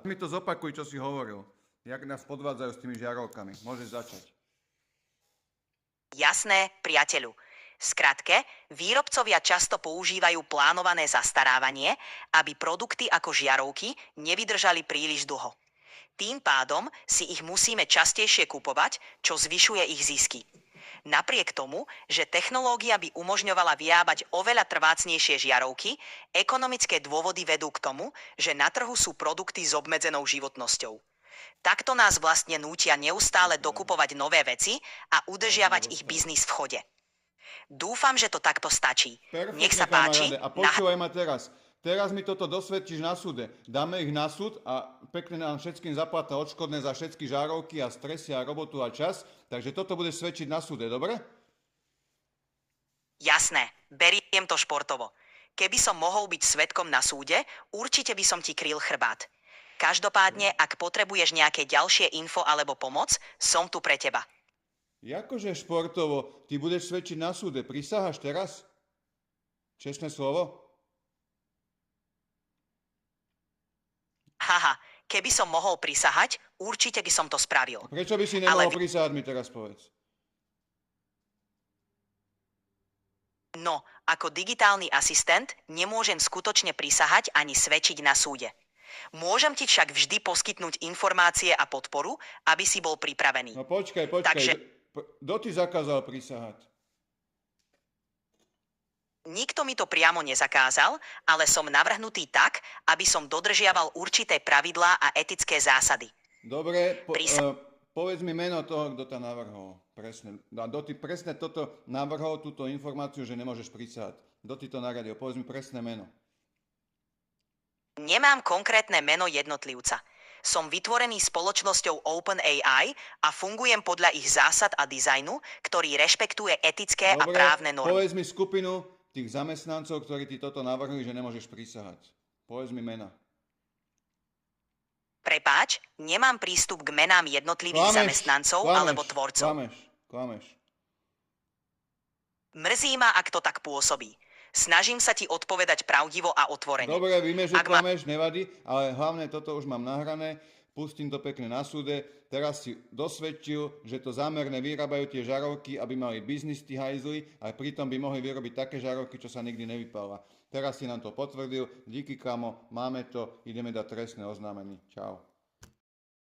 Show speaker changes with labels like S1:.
S1: mi to zopakuj, čo si hovoril. Jak nás podvádzajú s tými žiarovkami. Môžeš začať.
S2: Jasné, priateľu. Skratke, výrobcovia často používajú plánované zastarávanie, aby produkty ako žiarovky nevydržali príliš dlho. Tým pádom si ich musíme častejšie kupovať, čo zvyšuje ich zisky. Napriek tomu, že technológia by umožňovala vyrábať oveľa trvácnejšie žiarovky, ekonomické dôvody vedú k tomu, že na trhu sú produkty s obmedzenou životnosťou. Takto nás vlastne nútia neustále dokupovať nové veci a udržiavať ich biznis v chode. Dúfam, že to takto stačí. Nech sa páči.
S1: A počúvaj ma teraz. Teraz mi toto dosvedčíš na súde. Dáme ich na súd a pekne nám všetkým zaplata odškodné za všetky žárovky a stresy a robotu a čas. Takže toto budeš svedčiť na súde, dobre?
S2: Jasné, beriem to športovo. Keby som mohol byť svedkom na súde, určite by som ti kryl chrbát. Každopádne, ak potrebuješ nejaké ďalšie info alebo pomoc, som tu pre teba.
S1: Jakože športovo? Ty budeš svedčiť na súde. Prisaháš teraz? Čestné slovo?
S2: Haha, keby som mohol prisahať, určite by som to spravil.
S1: A prečo by si nemohol prisahať, mi teraz povedz?
S2: No, ako digitálny asistent nemôžem skutočne prisahať ani svedčiť na súde. Môžem ti však vždy poskytnúť informácie a podporu, aby si bol pripravený.
S1: No počkaj. Kto ti zakázal prisahať?
S2: Nikto mi to priamo nezakázal, ale som navrhnutý tak, aby som dodržiaval určité pravidlá a etické zásady.
S1: Dobre, povedz mi meno toho, kto to navrhol. Presne. Kto ti presne toto navrhol, túto informáciu, že nemôžeš prisahať. Kto ti to naradil? Povedz mi presné meno.
S2: Nemám konkrétne meno jednotlivca. Som vytvorený spoločnosťou OpenAI a fungujem podľa ich zásad a dizajnu, ktorý rešpektuje etické a právne normy.
S1: Povedz mi skupinu tých zamestnancov, ktorí ti toto navrhujú, že nemôžeš prisahať. Povedz mi mena.
S2: Prepáč, nemám prístup k menám jednotlivých zamestnancov alebo tvorcov.
S1: Klameš.
S2: Mrzí ma, ak to tak pôsobí. Snažím sa ti odpovedať pravdivo a otvorene.
S1: Dobre, víme, že klameš, nevadí, ale hlavne toto už mám nahrané. Pustím to pekne na súde. Teraz si dosvedčil, že to zámerne vyrábajú tie žarovky, aby mali biznis tí hajzli, a pritom by mohli vyrobiť také žarovky, čo sa nikdy nevypála. Teraz si nám to potvrdil. Díky, kamo, máme to, ideme dať trestné oznámenie. Čau.